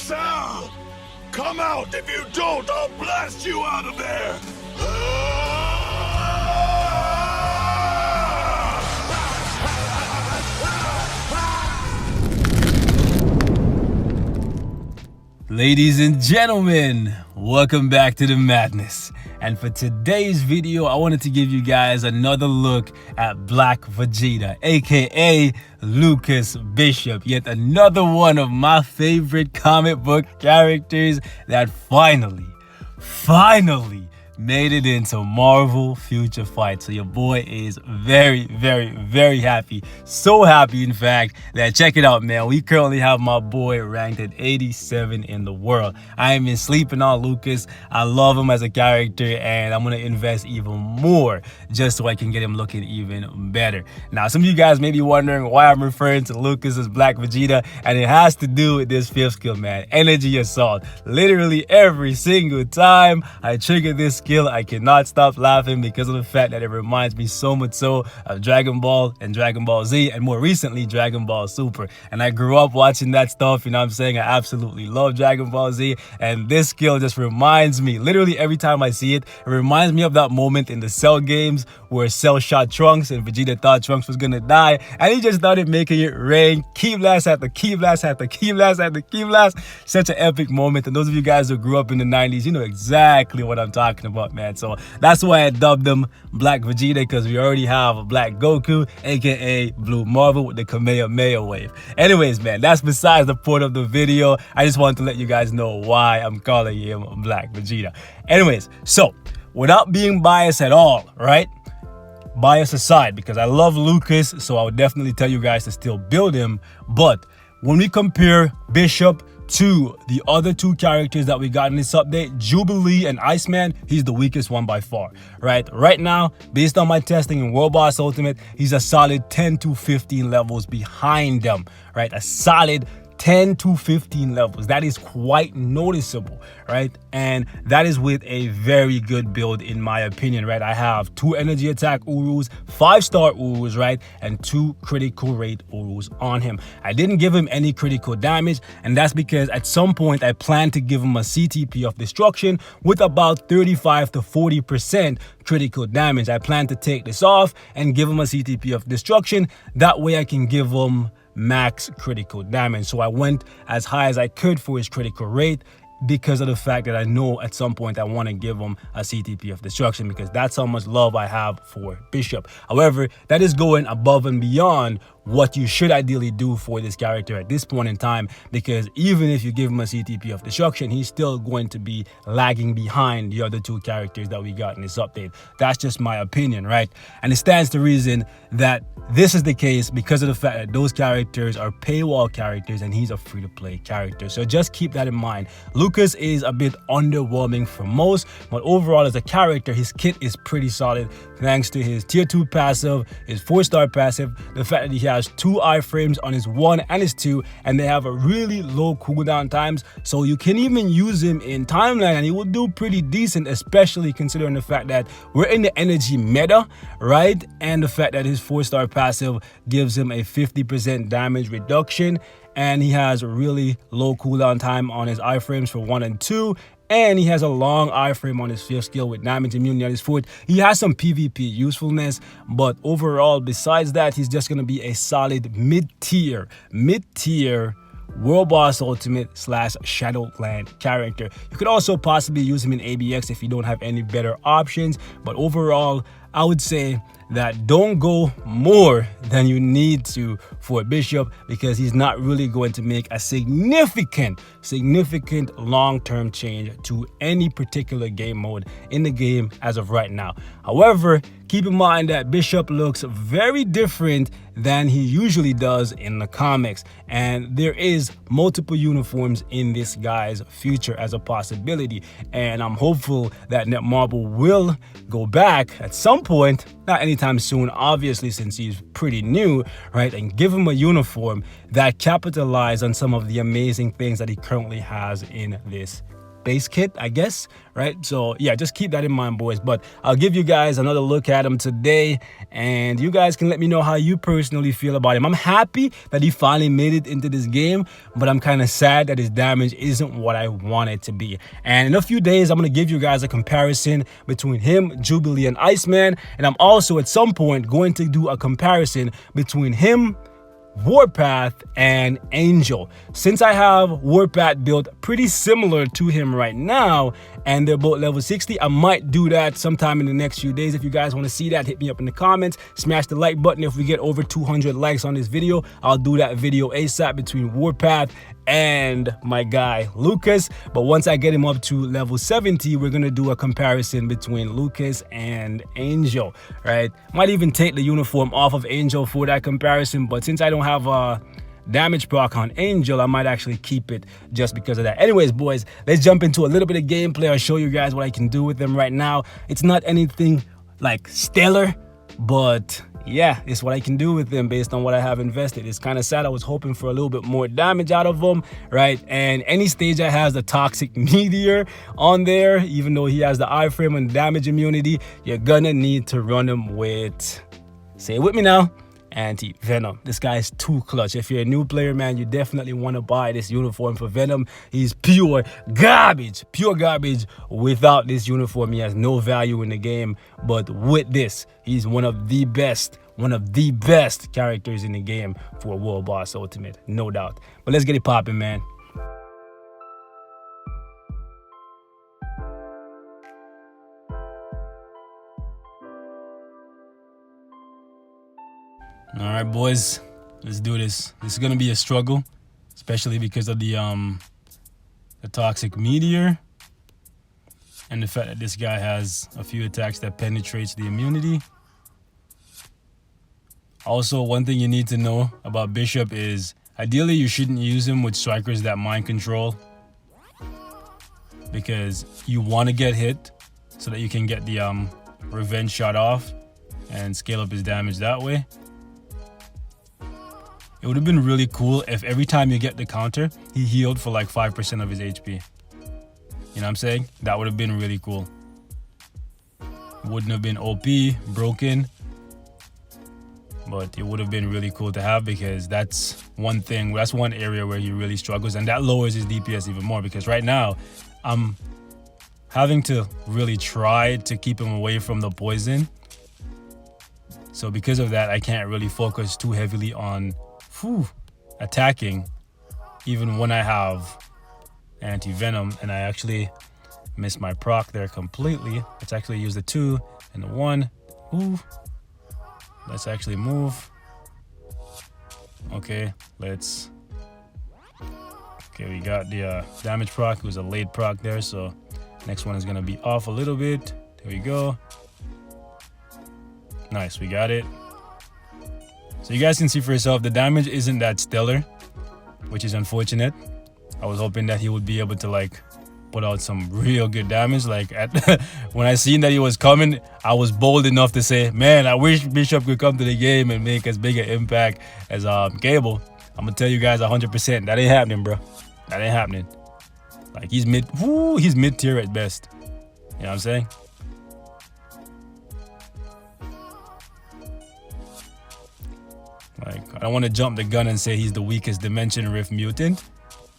Sal! Come out! If you don't, I'll blast you out of there! Ladies and gentlemen, welcome back to the madness. And for today's video, I wanted to give you guys another look at Black Vegeta, aka Lucas Bishop, yet another one of my favorite comic book characters that finally made it into Marvel Future Fight. So your boy is very happy. So happy, in fact, that check it out, man. We currently have my boy ranked at 87 in the world. I ain't been sleeping on Lucas. I love him as a character, and I'm gonna invest even more just so I can get him looking even better. Now, some of you guys may be wondering why I'm referring to Lucas as Black Vegeta, and it has to do with this fifth skill, man. Energy Assault. Literally every single time I trigger this skill, I cannot stop laughing because of the fact that it reminds me so much so of Dragon Ball and Dragon Ball Z, and more recently Dragon Ball Super. And I grew up watching that stuff, you know what I'm saying? I absolutely love Dragon Ball Z, and this skill just reminds me, literally every time I see it, it reminds me of that moment in the Cell games where Cell shot Trunks and Vegeta thought Trunks was gonna die, and he just started making it rain, key blast after key blast after key blast after key blast. Such an epic moment, and those of you guys who grew up in the 90s, you know exactly what I'm talking about, man. So that's why I dubbed him Black Vegeta, because we already have a Black Goku, aka Blue Marvel, with the Kamehameha wave. Anyways, man, that's besides the point of the video. I just wanted to let you guys know why I'm calling him Black Vegeta. Anyways, so without being biased at all, right? Bias aside, because I love Lucas, so I would definitely tell you guys to still build him. But when we compare Bishop to the other two characters that we got in this update, Jubilee and Iceman, he's the weakest one by far, right? Right now, based on my testing in World Boss Ultimate, he's a solid 10 to 15 levels behind them, right? A solid 10 to 15 levels. That is quite noticeable, right? And that is with a very good build, in my opinion, right? I have 2 energy attack Urus, 5-star Urus, right? And 2 critical rate Urus on him. I didn't give him any critical damage, and that's because at some point I plan to give him a CTP of destruction with about 35 to 40% critical damage. I plan to take this off and give him a CTP of destruction. That way I can give him max critical damage. So I went as high as I could for his critical rate, because of the fact that I know at some point I want to give him a CTP of destruction, because that's how much love I have for Bishop. However, that is going above and beyond what you should ideally do for this character at this point in time, because even if you give him a CTP of destruction, he's still going to be lagging behind the other 2 characters that we got in this update. That's just my opinion, right? And it stands to reason that this is the case because of the fact that those characters are paywall characters and he's a free-to-play character. So just keep that in mind. Lucas is a bit underwhelming for most, but overall as a character, his kit is pretty solid thanks to his tier 2 passive, his 4-star passive, the fact that he has 2 iframes on his 1 and his 2, and they have a really low cooldown times, so you can even use him in timeline and he will do pretty decent, especially considering the fact that we're in the energy meta, right? And the fact that his 4-star passive gives him a 50% damage reduction, and he has a really low cooldown time on his iframes for 1 and 2, and he has a long iframe on his 5th skill with damage immunity on his 4th. He has some PvP usefulness, but overall, besides that, he's just going to be a solid mid-tier World Boss Ultimate / Shadowland character. You could also possibly use him in ABX if you don't have any better options, but overall, I would say that don't go more than you need to for Bishop, because he's not really going to make a significant long-term change to any particular game mode in the game as of right now. However, keep in mind that Bishop looks very different than he usually does in the comics, and there is multiple uniforms in this guy's future as a possibility, and I'm hopeful that Netmarble will go back at some point, not anytime soon obviously since he's pretty new, right, and give him a uniform that capitalizes on some of the amazing things that he currently has in this base kit, I guess, right? So yeah, just keep that in mind, boys. But I'll give you guys another look at him today, and you guys can let me know how you personally feel about him. I'm happy that he finally made it into this game, but I'm kind of sad that his damage isn't what I want it to be. And in a few days, I'm going to give you guys a comparison between him, Jubilee, and Iceman, and I'm also at some point going to do a comparison between him, Warpath, and Angel. Since I have Warpath built pretty similar to him right now, and they're both level 60, I might do that sometime in the next few days. If you guys want to see that, hit me up in the comments, smash the like button. If we get over 200 likes on this video, I'll do that video ASAP between Warpath and my guy Lucas. But once I get him up to level 70, we're gonna do a comparison between Lucas and Angel, right? Might even take the uniform off of Angel for that comparison, but since I don't have a damage proc on Angel, I might actually keep it just because of that. Anyways, boys, let's jump into a little bit of gameplay. I'll show you guys what I can do with them right now. It's not anything like stellar, but yeah, it's what I can do with them based on what I have invested. It's kind of sad. I was hoping for a little bit more damage out of them, right? And any stage that has the toxic meteor on there, even though he has the iframe and damage immunity, you're gonna need to run him with, say it with me now, anti-venom. This guy is too clutch. If you're a new player, man, you definitely want to buy this uniform for Venom. He's pure garbage. Without this uniform, he has no value in the game, but with this, he's one of the best characters in the game for a World Boss Ultimate, no doubt. But let's get it popping, man. All right, boys, let's do this. This is gonna be a struggle, especially because of the toxic meteor and the fact that this guy has a few attacks that penetrates the immunity. Also, one thing you need to know about Bishop is ideally you shouldn't use him with strikers that mind control, because you want to get hit so that you can get the revenge shot off and scale up his damage that way. It would have been really cool if every time you get the counter, he healed for like 5% of his HP. You know what I'm saying? That would have been really cool. Wouldn't have been OP, broken, but it would have been really cool to have, because that's one thing, that's one area where he really struggles, and that lowers his DPS even more, because right now I'm having to really try to keep him away from the poison. So because of that, I can't really focus too heavily on attacking, even when I have anti-venom. And I actually missed my proc there completely. Let's actually use the 2 and the 1. Let's actually move. Okay, we got the damage proc. It was a late proc there, so next one is gonna be off a little bit. There we go. Nice, we got it. So you guys can see for yourself, the damage isn't that stellar, which is unfortunate. I was hoping that he would be able to like put out some real good damage. Like when I seen that he was coming, I was bold enough to say, man, I wish Bishop could come to the game and make as big an impact as Cable. I'm gonna tell you guys 100%, that ain't happening, bro. That ain't happening. Like he's mid-tier at best. You know what I'm saying? Like, I don't want to jump the gun and say he's the weakest Dimension Rift mutant,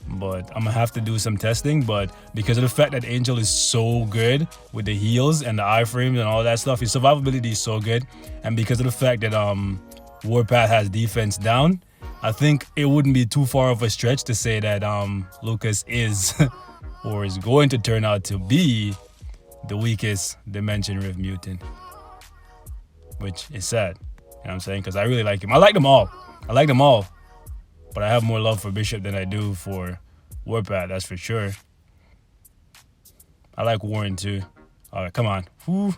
but I'm gonna have to do some testing. But because of the fact that Angel is so good with the heals and the iframes and all that stuff, his survivability is so good, and because of the fact that Warpath has defense down, I think it wouldn't be too far of a stretch to say that Lucas is or is going to turn out to be the weakest Dimension Rift mutant, which is sad. You know what I'm saying? Because I really like him. I like them all. But I have more love for Bishop than I do for Warpath, that's for sure. I like Warren too. All right, come on. I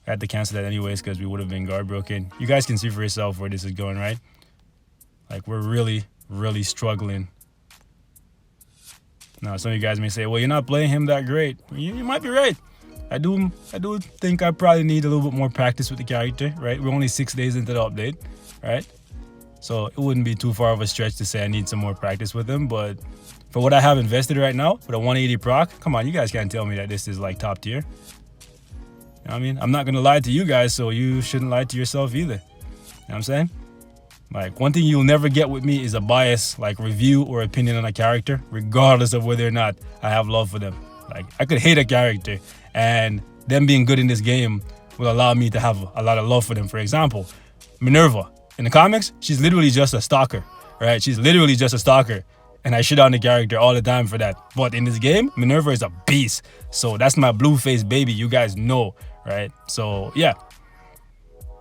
had to cancel that anyways because we would have been guard broken. You guys can see for yourself where this is going, right? Like, we're really, really struggling. Now, some of you guys may say, well, you're not playing him that great. You might be right. I do think I probably need a little bit more practice with the character, right? We're only 6 days into the update, right? So it wouldn't be too far of a stretch to say I need some more practice with him, but For what I have invested right now with a 180 proc, come on, you guys can't tell me that this is like top tier. You know what I mean? I'm not gonna lie to you guys, so you shouldn't lie to yourself either. You know what I'm saying? Like, one thing you'll never get with me is a bias, like review or opinion on a character, regardless of whether or not I have love for them. Like, I could hate a character, and them being good in this game will allow me to have a lot of love for them. For example, Minerva. In the comics, she's literally just a stalker, right? She's literally just a stalker. And I shit on the character all the time for that. But in this game, Minerva is a beast. So that's my blue face baby. You guys know, right? So, yeah.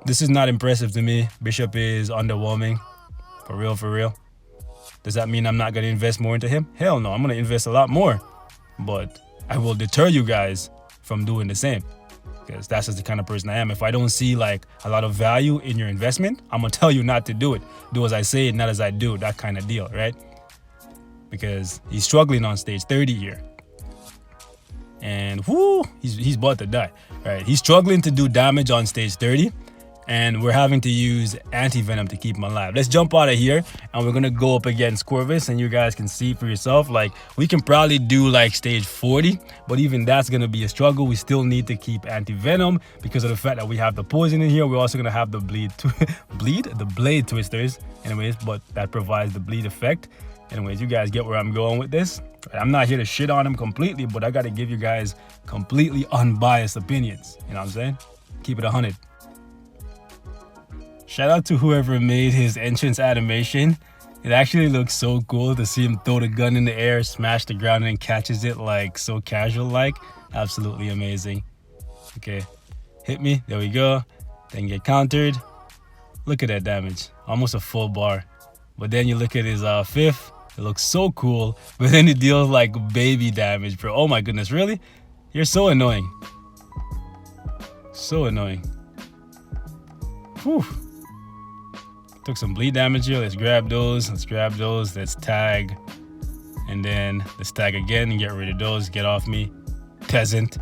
This is not impressive to me. Bishop is underwhelming. For real, for real. Does that mean I'm not going to invest more into him? Hell no. I'm going to invest a lot more. But I will deter you guys from doing the same. Because that's just the kind of person I am. If I don't see like a lot of value in your investment, I'm going to tell you not to do it. Do as I say, not as I do. That kind of deal, right? Because he's struggling on stage 30 here. And whoo, he's about to die, right? He's struggling to do damage on stage 30. And we're having to use anti-venom to keep him alive. Let's jump out of here and we're gonna go up against Corvus, and you guys can see for yourself. Like, we can probably do like stage 40, but even that's gonna be a struggle. We still need to keep anti-venom because of the fact that we have the poison in here. We're also gonna have the blade twisters, anyways, but that provides the bleed effect. Anyways, you guys get where I'm going with this. I'm not here to shit on him completely, but I gotta give you guys completely unbiased opinions. You know what I'm saying? Keep it 100. Shout out to whoever made his entrance animation. It actually looks so cool to see him throw the gun in the air, smash the ground, and catches it like so casual like. Absolutely amazing. Okay, hit me. There we go. Then get countered. Look at that damage. Almost a full bar. But then you look at his fifth. It looks so cool. But then it deals like baby damage, bro. Oh my goodness, really? You're so annoying. So annoying. Whew. Took some bleed damage here. Let's grab those. Let's grab those. Let's tag. And then let's tag again and get rid of those. Get off me. Peasant.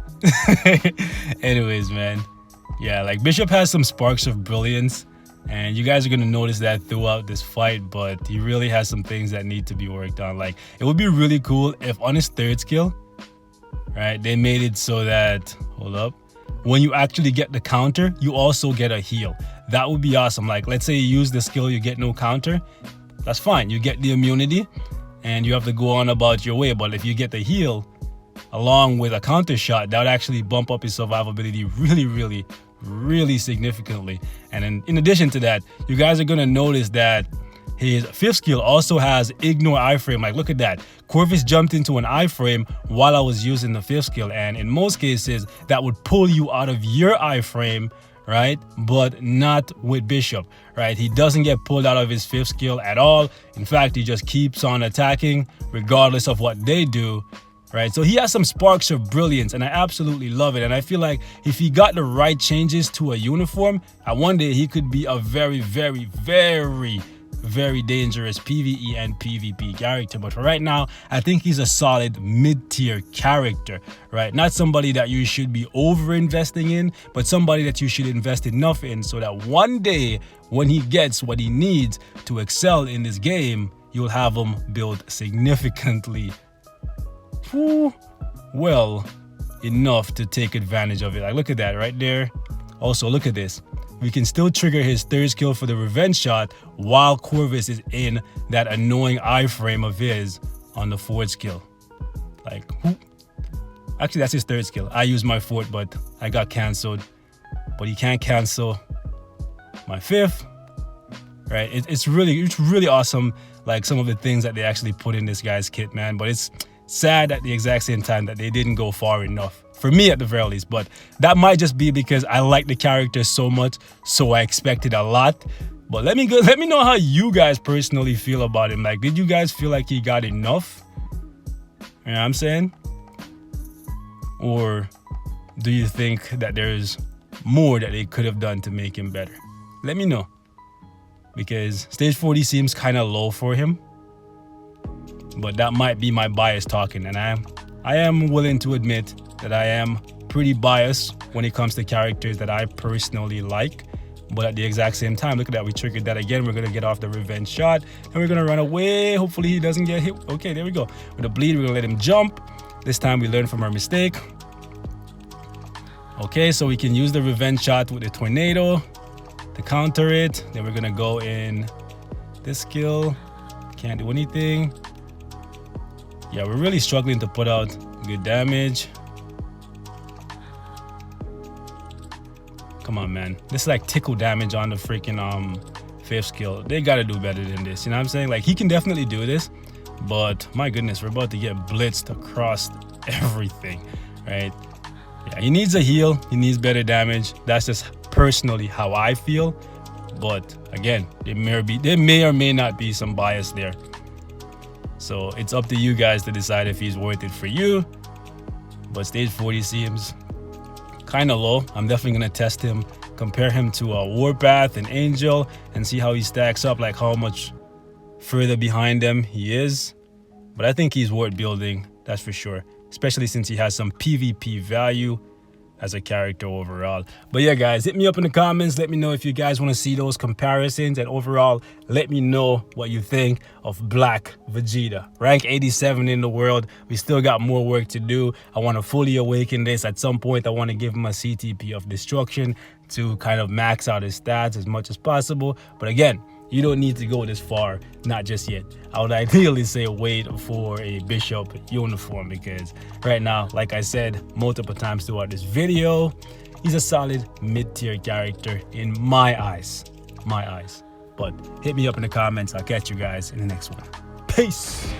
Anyways, man. Yeah, like Bishop has some sparks of brilliance. And you guys are going to notice that throughout this fight. But he really has some things that need to be worked on. Like, it would be really cool if on his third skill, right, they made it so that, hold up, when you actually get the counter, you also get a heal. That would be awesome. Like, let's say you use the skill, you get no counter. That's fine. You get the immunity and you have to go on about your way. But if you get the heal along with a counter shot, that would actually bump up his survivability really significantly. And then in addition to that, you guys are going to notice that his fifth skill also has ignore iframe. Like, look at that. Corvus jumped into an iframe while I was using the fifth skill. And in most cases, that would pull you out of your iframe, right? But not with Bishop, right? He doesn't get pulled out of his fifth skill at all. In fact, he just keeps on attacking regardless of what they do, right? So he has some sparks of brilliance, and I absolutely love it. And I feel like if he got the right changes to a uniform, one day he could be a very dangerous PvE and PvP character. But for right now, I think he's a solid mid-tier character, right? Not somebody that you should be over-investing in, but somebody that you should invest enough in so that one day when he gets what he needs to excel in this game, you'll have him build significantly well enough to take advantage of it. Like, look at that right there. Also, look at this. We can still trigger his third skill for the revenge shot while Corvus is in that annoying iframe of his on the fourth skill. Like, actually, that's his third skill. I used my fourth, but I got canceled. But he can't cancel my fifth, right? It's really awesome, like some of the things that they actually put in this guy's kit, man. But it's sad at the exact same time that they didn't go far enough. For me, at the very least. But that might just be because I like the character so much, so I expected a lot. But let me know how you guys personally feel about him. Like, did you guys feel like he got enough? You know what I'm saying? Or do you think that there's more that they could have done to make him better? Let me know. Because stage 40 seems kind of low for him. But that might be my bias talking, and I am willing to admit that I am pretty biased when it comes to characters that I personally like. But at the exact same time, look at that, we triggered that again. We're gonna get off the revenge shot and we're gonna run away. Hopefully he doesn't get hit. Okay, there we go. With the bleed, we're gonna let him jump. This time we learn from our mistake. Okay, so we can use the revenge shot with the tornado to counter it. Then we're gonna go in this skill. Can't do anything. Yeah, we're really struggling to put out good damage. Come on, man. This is like tickle damage on the freaking 5th skill. They gotta do better than this. You know what I'm saying? Like, he can definitely do this, but my goodness, we're about to get blitzed across everything, right? Yeah, he needs a heal. He needs better damage. That's just personally how I feel. But again, there may or may not be some bias there. So it's up to you guys to decide if he's worth it for you. But stage 40 seems kind of low. I'm definitely going to test him, compare him to a Warpath and Angel, and see how he stacks up, like how much further behind them he is. But I think he's worth building, that's for sure, especially since he has some PvP value as a character overall. But yeah, guys, hit me up in the comments. Let me know if you guys want to see those comparisons, and overall let me know what you think of Black Vegeta. Rank 87 in the world. We still got more work to do. I want to fully awaken this. At some point I want to give him a CTP of destruction to kind of max out his stats as much as possible. But again, you don't need to go this far, not just yet. I would ideally say wait for a Bishop uniform, because right now, like I said multiple times throughout this video, he's a solid mid-tier character in my eyes. But hit me up in the comments. I'll catch you guys in the next one. Peace.